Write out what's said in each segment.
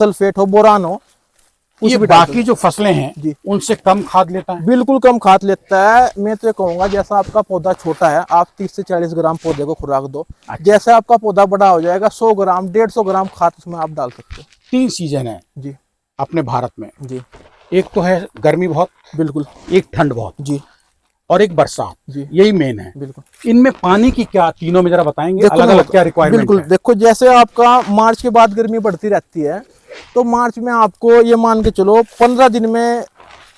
Sulphate हो, boron हो, ये बाकी जो फसलें हैं जी उनसे कम खाद लेता है? बिल्कुल कम खाद लेता है। मैं तो कहूंगा जैसा आपका पौधा छोटा है आप 30 से 40 ग्राम पौधे को खुराक दो। अच्छा। जैसे आपका पौधा बड़ा हो जाएगा 100 ग्राम 150 ग्राम खाद उसमें आप डाल सकते हो। 3 सीजन है जी अपने भारत में। जी एक तो है गर्मी बहुत, बिल्कुल एक ठंड बहुत, जी और एक बरसात। जी यही मेन है। बिल्कुल। इनमें पानी की क्या, तीनों में जरा बताएंगे देखो अलग अलग क्या रिक्वायरमेंट बिल्कुल है? देखो, जैसे आपका मार्च के बाद गर्मी बढ़ती रहती है तो मार्च में आपको ये मान के चलो 15 दिन में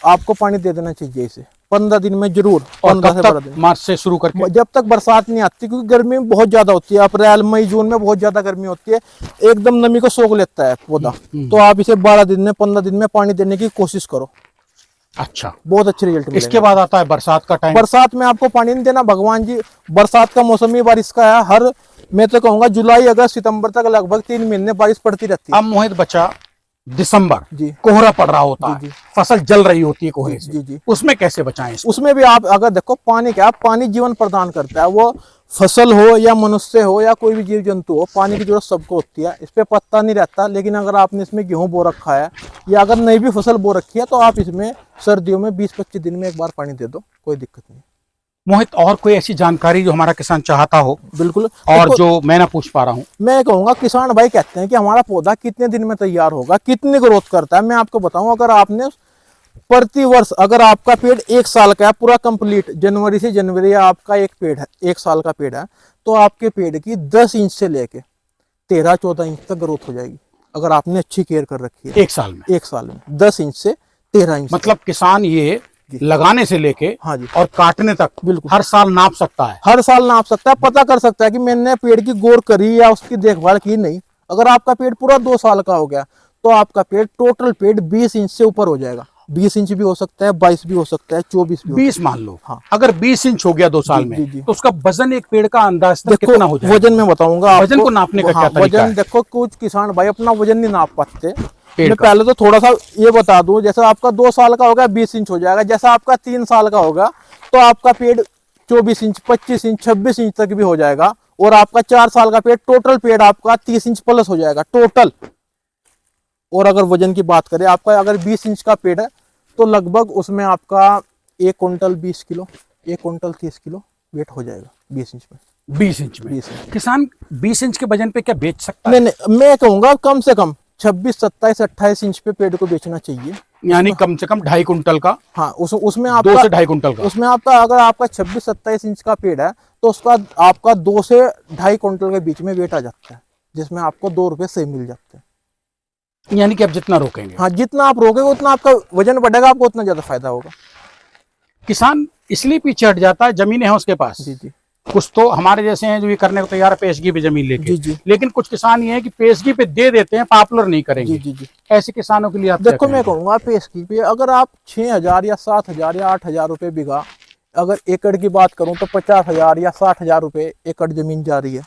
आपको पानी दे देना चाहिए इसे। 15 दिन में जरूर, और 15 कब से 12 तक? दिन, मार्च से शुरू करके जब तक बरसात नहीं आती, क्योंकि गर्मी बहुत ज्यादा होती है। अप्रैल मई जून में बहुत ज्यादा गर्मी होती है, एकदम नमी को सोख लेता है पौधा। तो आप इसे 12 दिन में 15 दिन में पानी देने की कोशिश करो। अच्छा, बहुत अच्छे रिजल्ट मिलेंगे। इसके बाद आता है बरसात का टाइम। बरसात में आपको पानी नहीं देना भगवान जी। बरसात का मौसम ही बारिश का है। हर, मैं तो कहूंगा जुलाई अगस्त सितंबर तक लगभग 3 महीने बारिश पड़ती रहती है। अब मोहित बचा दिसंबर, जी कोहरा पड़ रहा होता जी है, जी फसल जल रही होती है कोहरे से, जी जी उसमें कैसे बचाएं इसको? उसमें भी आप अगर देखो, पानी क्या, पानी जीवन प्रदान करता है। वो फसल हो या मनुष्य हो या कोई भी जीव जंतु हो, पानी की जरूरत सबको होती है। इस पे पत्ता नहीं रहता, लेकिन अगर आपने इसमें गेहूं बो रखा है या अगर नई भी फसल बो रखी है तो आप इसमें सर्दियों में 20-25 दिन में एक बार पानी दे दो, कोई दिक्कत नहीं। मोहित, और कोई ऐसी जानकारी जो हमारा किसान चाहता हो बिल्कुल। और जो मैं ना पूछ पा रहा हूँ? मैं कहूंगा किसान भाई कहते हैं कि हमारा पौधा कितने दिन में तैयार होगा, कितनी ग्रोथ करता है। मैं आपको बताऊं, अगर आपने प्रति वर्ष, अगर आपका पेड़ 1 साल का है पूरा कंप्लीट, जनवरी से जनवरी आपका एक पेड़ है, 1 साल का पेड़ है, तो आपके पेड़ की 10 इंच से लेके 13-14 इंच तक ग्रोथ हो जाएगी, अगर आपने अच्छी केयर कर रखी है। 1 साल में? 1 साल में 10 इंच से 13 इंच मतलब किसान ये लगाने से लेके हाँ जी और काटने तक बिल्कुल हर साल नाप सकता है? हर साल नाप सकता है, पता कर सकता है कि मैंने पेड़ की गौर करी या उसकी देखभाल की नहीं। अगर आपका पेड़ पूरा 2 साल का हो गया तो आपका पेड़, टोटल पेड़ 20 इंच से ऊपर हो जाएगा। 20 इंच भी हो सकता है, 22 भी हो सकता है, 24 भी 20 मान लो। हाँ। अगर 20 इंच हो गया 2 साल में, जी। तो उसका वजन एक पेड़ का अंदाज कितना हो जाएगा? वजन में बताऊंगा वजन को नापने का क्या तरीका है? देखो, कुछ किसान भाई अपना वजन नहीं नाप पाते। पेड़ मैं का। पहले तो थोड़ा सा ये बता दूं, जैसे आपका 2 साल का होगा 20 इंच हो जाएगा। जैसा आपका 3 साल का होगा तो आपका पेड़ 24 इंच, 25 इंच, 26 इंच तक भी हो जाएगा। और आपका 4 साल का पेड़, टोटल पेड़ आपका 30 इंच प्लस हो जाएगा टोटल। और अगर वजन की बात करें, आपका अगर 20 इंच का पेड़ है तो लगभग उसमें आपका 1 quintal 20 kilo, 1 quintal 30 kilo weight हो जाएगा 20 इंच में। 20 इंच में 20 इंच। किसान 20 इंच के वजन पे क्या बेच सकता है? नहीं, मैं कहूंगा कम से कम 26, 27, 28 इंच पे पेड़ को बेचना चाहिए। यानी कम से कम 2.5 कुंटल का। हाँ, उसमें 2 आपका से 2.5 कुंटल का। उसमें आपका अगर आपका 26-27 इंच का पेड़ है तो उसका आपका 2 से 2.5 कुंटल के बीच में वेट आ जाता है, जिसमें आपको 2 रुपए सही मिल जाते हैं। यानी कि आप जितना रोकेंगे, हाँ, जितना आप रोकेंगे उतना आपका वजन बढ़ेगा, आपको उतना ज्यादा फायदा होगा। किसान इसलिए पीछे हट जाता है, जमीनें हैं उसके पास। जी जी कुछ तो हमारे जैसे हैं जो ये करने को तैयार है पेशगी पे जमीन लेके। जी जी लेकिन कुछ किसान ये है कि पेशगी पे दे देते हैं, पॉपुलर नहीं करेंगे। जी जी ऐसे किसानों के लिए आप क्या देखो, मैं कहेंगे? कहूंगा पेशगी पे अगर आप 6,000 या 7,000 या 8,000 रुपए बीघा, अगर एकड़ की बात करूं तो 50,000 या 60,000 रुपए एकड़ जमीन जा रही है,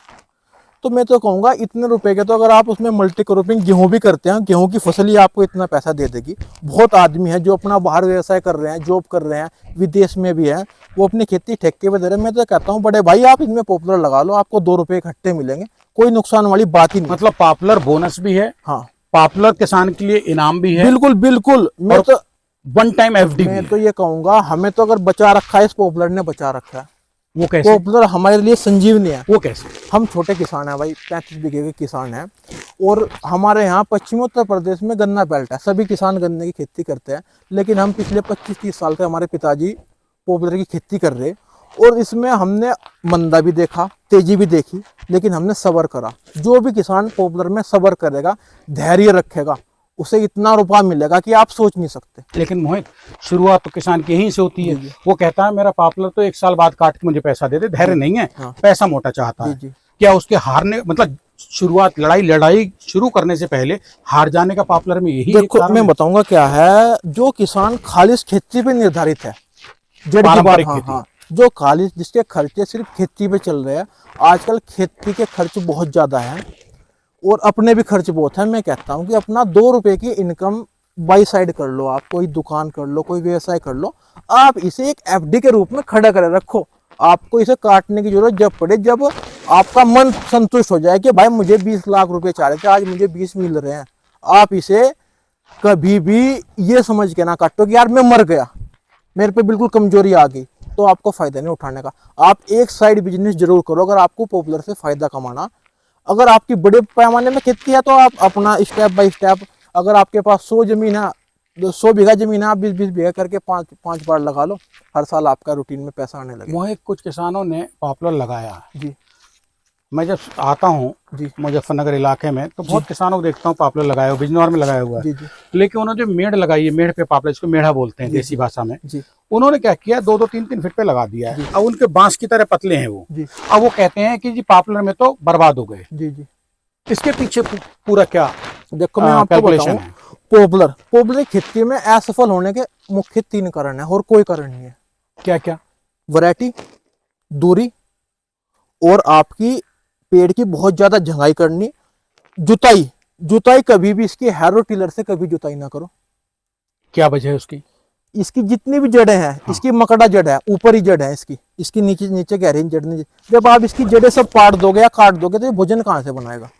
तो मैं तो कहूंगा इतने रुपए के तो अगर आप उसमें मल्टी क्रॉपिंग गेहूं भी करते हैं, गेहूं की फसल ही आपको इतना पैसा दे देगी। बहुत आदमी है जो अपना बाहर व्यवसाय कर रहे हैं, जॉब कर रहे हैं, विदेश में भी है, वो अपनी खेती ठेके पे दे रहे हैं। मैं तो कहता हूँ बड़े भाई आप इसमें पॉपुलर लगा लो, आपको 2 रुपए इकट्ठे मिलेंगे, कोई नुकसान वाली बात ही नहीं। मतलब पॉपुलर बोनस भी है, हाँ पॉपुलर किसान के लिए इनाम भी है, बिल्कुल बिल्कुल। मैं तो 1 टाइम एफडी भी मैं है। तो ये कहूंगा, हमें तो अगर बचा रखा है, इस पॉपुलर ने बचा रखा है। वो कैसे? पॉपुलर हमारे लिए संजीवनी है। वो कैसे? हम छोटे किसान हैं भाई, 35 बीघे के किसान हैं, और हमारे यहाँ पश्चिमी उत्तर प्रदेश में गन्ना बेल्ट है, सभी किसान गन्ने की खेती करते हैं। लेकिन हम पिछले 25-30 साल से हमारे पिताजी पॉपुलर की खेती कर रहे, और इसमें हमने मंदा भी देखा, तेजी भी देखी, लेकिन हमने सब्र करा। जो भी किसान पॉपुलर में सब्र करेगा, धैर्य रखेगा, उसे इतना रुपया मिलेगा कि आप सोच नहीं सकते। लेकिन मोहित, शुरुआत तो किसान की यहीं से होती है। वो कहता है मेरा पॉपुलर तो 1 साल बाद काट के मुझे पैसा दे दे, धैर्य नहीं है। हाँ। पैसा मोटा चाहता है। क्या उसके हारने, मतलब शुरुआत लड़ाई शुरू करने से पहले हार जाने का पॉपुलर में यही देखो, मैं बताऊंगा क्या है, जो किसान खालिश खेती पे निर्धारित है, जड़ की बात, हाँ, जो खालिश जिसके खर्चे सिर्फ खेती पे चल रहे हैं, आजकल खेती के खर्च बहुत ज्यादा है और अपने भी खर्च बहुत है। मैं कहता हूँ कि अपना 2 रुपए की इनकम बाई साइड कर लो, आप कोई दुकान कर लो, कोई व्यवसाय कर लो, आप इसे एक एफडी के रूप में खड़ा कर रखो। आपको इसे काटने की जरूरत जब पड़े, जब आपका मन संतुष्ट हो जाए कि भाई मुझे 20 लाख रुपए चाह रहे थे, आज मुझे 20 मिल रहे हैं, आप इसे कभी भी ये समझ के ना काटो कि यार मैं मर गया, मेरे पे बिल्कुल कमजोरी आ गई, तो आपको फायदा नहीं उठाने का। आप एक साइड बिजनेस जरूर करो अगर आपको पॉपुलर से फायदा कमाना। अगर आपकी बड़े पैमाने में खेती है तो आप अपना स्टेप बाय स्टेप, अगर आपके पास 100 जमीन है, 100 बीघा जमीन है, आप 20-20 बीघा करके 5 बार लगा लो, हर साल आपका रूटीन में पैसा आने लगे। मोहित, कुछ किसानों ने पॉपुलर लगाया। जी मैं जब आता हूँ जी मुजफ्फरनगर इलाके में तो बहुत किसानों को देखता हूँ पॉपुलर लगाया हुआ, बिजनौर में लगाया हुआ है। जी जी लेकिन उन्होंने जो मेड़ लगाई है, मेड़ पे पॉपुलर, इसको मेढ़ा बोलते हैं देसी भाषा में, जी उन्होंने क्या किया, 2-2 3-3 फीट पे लगा दिया है। अब उनके बांस की तरह पतले हैं वो। जी अब वो कहते हैं कि जी पॉपुलर में तो बर्बाद हो गए। जी जी इसके पीछे पूरा क्या देखो मैं आपको कैलकुलेशन बताऊं, है? पॉपुलर खेती में असफल होने के मुख्य 3 कारण है और कोई कारण नहीं है। क्या क्या? वैरायटी, दूरी, और आपकी पेड़ की बहुत ज्यादा झंगाई करनी। जुताई कभी भी इसकी हैरो टिलर से कभी जुताई ना करो। क्या वजह है उसकी? इसकी जितनी भी जड़ें हैं, इसकी मकड़ा जड़ है, ऊपर ही जड़ है इसकी नीचे नीचे गहरी जड़ नहीं। जब आप इसकी जड़ें सब पाट दोगे या काट दोगे तो ये भोजन कहाँ से बनाएगा?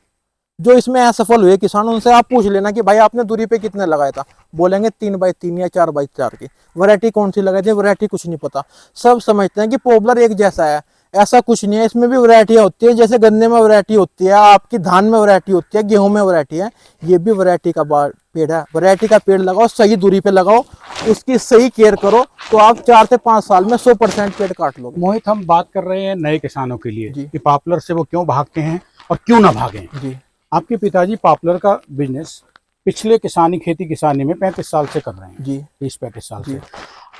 जो इसमें असफल हुए किसान, उनसे आप पूछ लेना कि भाई आपने दूरी पे कितने लगाया था, बोलेंगे 3x3 या 4x4 की। वैरायटी कौन सी लगाई थी, वैरायटी कुछ नहीं पता। सब समझते हैं कि पॉपुलर एक जैसा है, ऐसा कुछ नहीं है। इसमें भी वैरायटियां होती है, जैसे गन्ने में वैरायटी होती है, आपकी धान में वैरायटी होती है, गेहूं में वैरायटी है, ये भी वैरायटी का पेड़ है। वैरायटी का पेड़ लगाओ, सही दूरी पे लगाओ, उसकी सही केयर करो, तो आप 4 से 5 साल में 100% पेड़ काट लोगे। मोहित, हम बात कर रहे हैं नए किसानों के लिए जी। कि पॉपुलर से वो क्यों भागते हैं और क्यों ना भागें। जी आपके पिताजी पॉपुलर का बिजनेस पिछले खेती किसानी में 35 साल से कर रहे हैं। जी 30-35 साल से।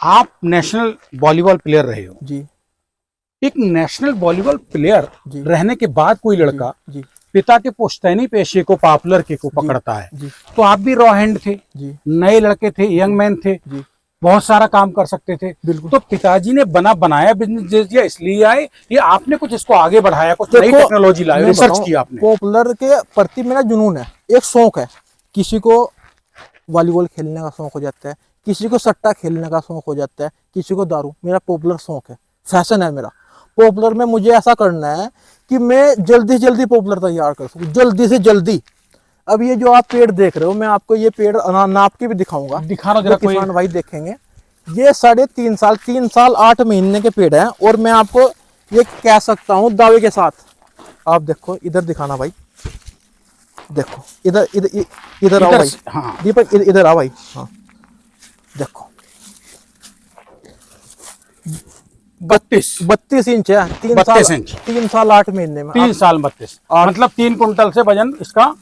आप नेशनल वॉलीबॉल प्लेयर रहे हो। जी एक नेशनल वॉलीबॉल प्लेयर जी रहने के बाद कोई लड़का जी पिता के पुश्तैनी पेशे को पॉपुलर के को पकड़ता है, जी तो आप भी रॉ हैंड थे, जी नए लड़के थे, यंग मैन थे, जी बहुत सारा काम कर सकते थे। बिल्कुल। तो पिताजी ने बनाया बिजनेस दिया इसलिए आए, या आपने कुछ इसको आगे बढ़ाया, कुछ नई देखो, टेक्नोलॉजी लाई, मैं रिसर्च बताऊं, किया आपने? पॉपुलर के प्रति मेरा जुनून है, एक शौक है। किसी को वॉलीबॉल खेलने का शौक हो जाता है, किसी को सट्टा खेलने का शौक हो जाता है, किसी को दारू। मेरा पॉपुलर शौक है, फैशन है मेरा। पॉपुलर में मुझे ऐसा करना है कि मैं जल्दी से जल्दी पॉपुलर तैयार कर सकूं, जल्दी से जल्दी। अब ये जो आप पेड़ देख रहे हो, मैं आपको ये पेड़ नाप के भी दिखाऊंगा, दिखाना जो जरा कोई। किसान भाई देखेंगे। ये 3.5 साल 8 महीने के पेड़ हैं, और मैं आपको ये कह सकता हूँ दावे के साथ। आप देखो, इधर दिखाना भाई, देखो इधर इधर इधर आओ भाई। हाँ। दीपक इधर आओ भाई। हाँ देखो 32 इंच है, 32 इंच। 3 साल 8 महीने में। 3 साल 32, मतलब 3 कुंटल से वजन इसका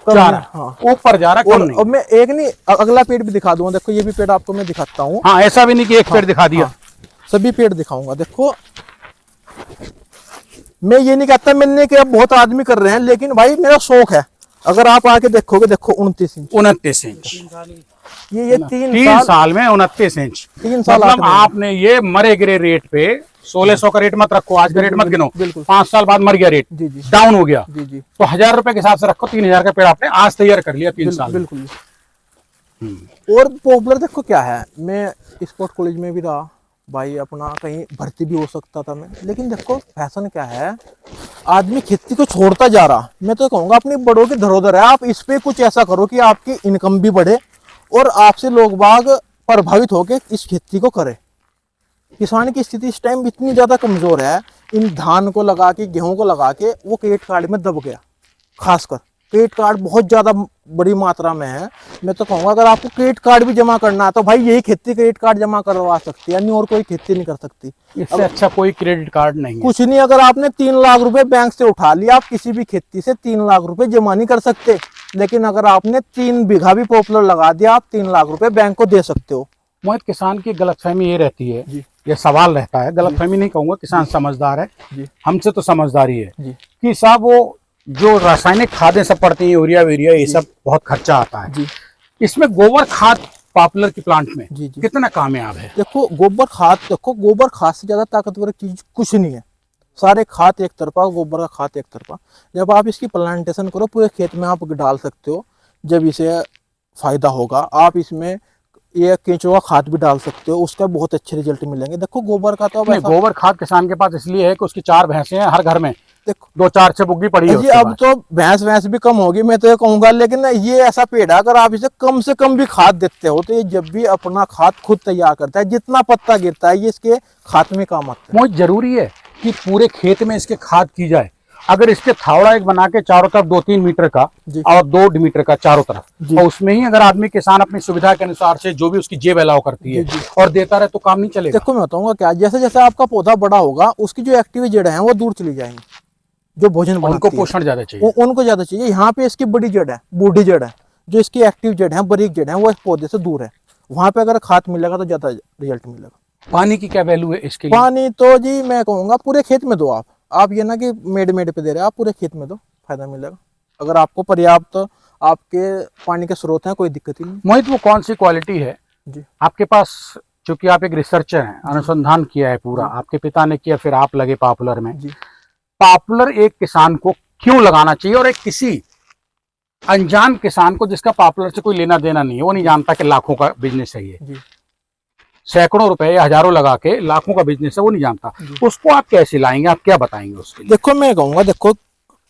कम जा है, रहा है। हाँ। ऊपर जा रहा है, कम और नहीं। अब मैं एक नहीं, अगला पेड़ भी दिखा दूंगा। देखो ये भी पेड़ आपको मैं दिखाता हूँ। हाँ, ऐसा भी नहीं कि एक पेड़ दिखा दिया। हाँ, सभी पेड़ दिखाऊंगा। देखो मैं ये नहीं कहता मैंने कि अब बहुत आदमी कर रहे हैं, लेकिन भाई मेरा शौक है। अगर आप आके देखोगे, देखो 29 इंच, 29 इंच। ये 3 3 साल में 29 इंच। 3 साल मतलब 8 महीने। आपने ये मरे गिरे रेट पे 1600 का रेट मत रखो, आज का रेट मत गिनो, बिल्कुल। 5 साल बाद मर गया रेट, जी जी डाउन हो गया, जी जी तो 1000 रुपए के हिसाब से रखो, 3000 का पेड़ आपने आज तैयार कर लिया 3 साल में। बिल्कुल। और पॉपुलर देखो क्या है, मैं स्पोर्ट कॉलेज में भी रहा भाई, अपना कहीं भर्ती भी हो सकता था मैं, लेकिन देखो फैशन क्या है, आदमी खेती को छोड़ता जा रहा। मैं तो कहूँगा अपनी बड़ों की धरोहर है, आप इस पे कुछ ऐसा करो कि आपकी इनकम भी बढ़े और आपसे लोग बाग प्रभावित होकर इस खेती को करें। किसान की स्थिति इस टाइम इतनी ज़्यादा कमज़ोर है, इन धान को लगा के, गेहूं को लगा के वो क्रेडिट कार्ड में दब गया। खासकर क्रेडिट कार्ड बहुत ज़्यादा बड़ी मात्रा में है। मैं तो कहूँगा अगर आपको क्रेडिट कार्ड भी जमा करना है तो भाई यही खेती क्रेडिट कार्ड जमा करवा सकती है, यानी और कोई खेती नहीं कर सकती। इससे अच्छा कोई क्रेडिट कार्ड नहीं है। कुछ नहीं, अगर आपने 3 लाख रुपए बैंक से उठा लिया, आप किसी भी खेती से 3 लाख रुपए जमा नहीं कर सकते। लेकिन अगर आपने 3 बीघा भी पॉपुलर लगा दिया, आप 3 लाख रुपए बैंक को दे सकते हो। मोहित, किसान की गलतफहमी ये रहती है, जी ये सवाल रहता है, गलतफहमी नहीं कहूंगा, किसान समझदार है, जी हमसे तो समझदारी है जी कि साहब वो जो रासायनिक खादें सब पड़ती हैं, यूरिया वीरिया, ये सब बहुत खर्चा आता है। जी इसमें गोबर खाद पॉपुलर की प्लांट में जी जी कितना कामयाब है? देखो गोबर खाद, देखो गोबर खाद से ज़्यादा ताकतवर चीज कुछ नहीं है। सारे खाद एक तरफा, गोबर का खाद एक तरफा। जब आप इसकी प्लांटेशन करो, पूरे खेत में आप डाल सकते हो, जब इसे फायदा होगा। आप इसमें ये केंचुआ खाद भी डाल सकते हो, उसका बहुत अच्छे रिजल्ट मिलेंगे। देखो गोबर का तो अब नहीं, ऐसा, गोबर खाद किसान के पास इसलिए है कि उसकी 4 भैंसें हैं हर घर में, देखो 2-4 से बुग्गी पड़ी है जी उसके अब पास। तो भैंस भी कम होगी, मैं तो ये कहूंगा, लेकिन ये ऐसा पेड़ है अगर आप इसे कम से कम भी खाद देते हो तो ये जब भी अपना खाद खुद तैयार करता है, जितना पत्ता गिरता है ये इसके खाद में काम आता है। बहुत जरूरी है कि पूरे खेत में इसके खाद की जाए। अगर इसके थावड़ा एक बना के चारों तरफ 2-3 मीटर का जी। और 2 मीटर का चारों तरफ, जी। और उसमें ही अगर आदमी किसान अपनी सुविधा के अनुसार से जो भी उसकी जेब अलाउ करती है जी, जी। और देता रहे तो काम नहीं चलेगा। देखो मैं बताऊंगा क्या, जैसे जैसे आपका पौधा बड़ा होगा उसकी जो एक्टिव जड़ है वो दूर चली जाएंगी, जो भोजन उनको बनाती है पोषण ज्यादा चाहिए। उनको ज्यादा चाहिए। यहाँ पे इसकी बड़ी जड़ है, बूढ़ी जड़ है, जो इसकी एक्टिव जड़ है, बारीक जड़ है, वो इस पौधे से दूर है। वहां पे अगर खाद मिलेगा तो ज्यादा रिजल्ट मिलेगा। पानी की क्या वैल्यू है इसके लिए? पानी तो जी मैं कहूंगा पूरे खेत में दो आप ये ना कि मेड मेड पे दे रहे हो, आप पूरे खेत में दो, फायदा मिलेगा। अगर आपको पर्याप्त आपके पानी के स्रोत हैं कोई दिक्कत ही नहीं। मोहित, वो कौन सी क्वालिटी है जी आपके पास? चूंकि आप एक रिसर्चर हैं, अनुसंधान किया है पूरा, आपके पिता ने किया, फिर आप लगे पॉपुलर में। जी। पॉपुलर एक किसान को क्यों लगाना चाहिए, और एक किसी अनजान किसान को जिसका पॉपुलर से कोई लेना देना नहीं है, वो नहीं जानता कि लाखों का बिजनेस है ये, जी। सैकड़ों रुपए या हजारों लगा के लाखों का बिजनेस है, वो नहीं जानता, उसको आप कैसे लाएंगे? आप क्या बताएंगे उसके लिए? देखो मैं कहूंगा, देखो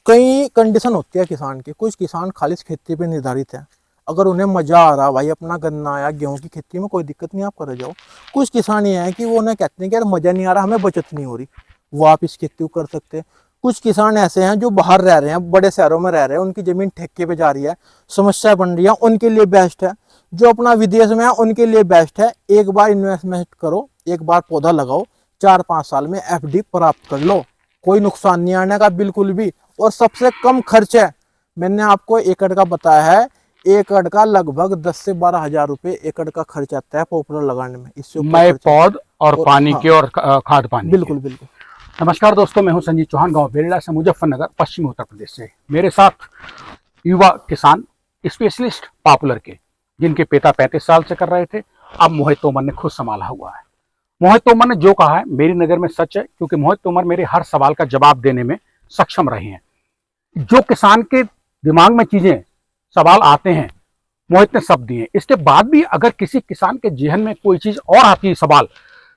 कई कंडीशन होती है किसान की। कुछ किसान खालिश खेती पे निर्धारित है, अगर उन्हें मजा आ रहा भाई अपना गन्ना या गेहूं की खेती में, कोई दिक्कत नहीं, आप कर जाओ। कुछ किसान ये हैं कि वो उन्हें कहते हैं कि यार मजा नहीं आ रहा, हमें बचत नहीं हो रही, वो आप इस खेती को कर सकते हैं। कुछ किसान ऐसे हैं जो बाहर रह रहे हैं, बड़े शहरों में रह रहे हैं, उनकी जमीन ठेके पे जा रही है, समस्या बन रही है, उनके लिए बेस्ट है। जो अपना विदेश में है उनके लिए बेस्ट है, एक बार इन्वेस्टमेंट करो, एक बार पौधा लगाओ, 4-5 साल में एफडी प्राप्त कर लो, कोई नुकसान नहीं आने का बिल्कुल भी, और सबसे कम खर्च है। मैंने आपको एकड़ का बताया है, एकड़ का लगभग 10 से 12 हजार रुपए एकड़ का खर्च आता है पॉपुलर लगाने में। इससे ऊपर मैं खर्च पौध और और पानी हाँ, के और खाद पानी बिल्कुल के। बिल्कुल। नमस्कार दोस्तों, मैं हूं संजीव चौहान, गांव बेलड़ा से, मुजफ्फरनगर, पश्चिमी उत्तर प्रदेश से। मेरे साथ युवा किसान स्पेशलिस्ट पॉपुलर के, जिनके पिता 35 साल से कर रहे थे, अब मोहित तोमर ने खुद संभाला हुआ है। मोहित तोमर ने जो कहा है मेरी नज़र में सच है, क्योंकि मोहित तोमर मेरे हर सवाल का जवाब देने में सक्षम रहे हैं। जो किसान के दिमाग में चीजें सवाल आते हैं, मोहित ने सब दिए। इसके बाद भी अगर किसी किसान के जहन में कोई चीज और आती है सवाल,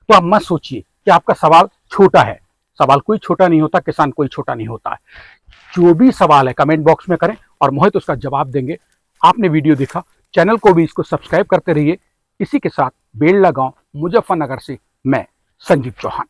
तो आप मत सोचिए कि आपका सवाल छोटा है। सवाल कोई छोटा नहीं होता, किसान कोई छोटा नहीं होता है। जो भी सवाल है कमेंट बॉक्स में करें और मोहित उसका जवाब देंगे। आपने वीडियो देखा, चैनल को भी इसको सब्सक्राइब करते रहिए। इसी के साथ बेलड़ा गांव मुजफ्फरनगर से मैं संजीव चौहान।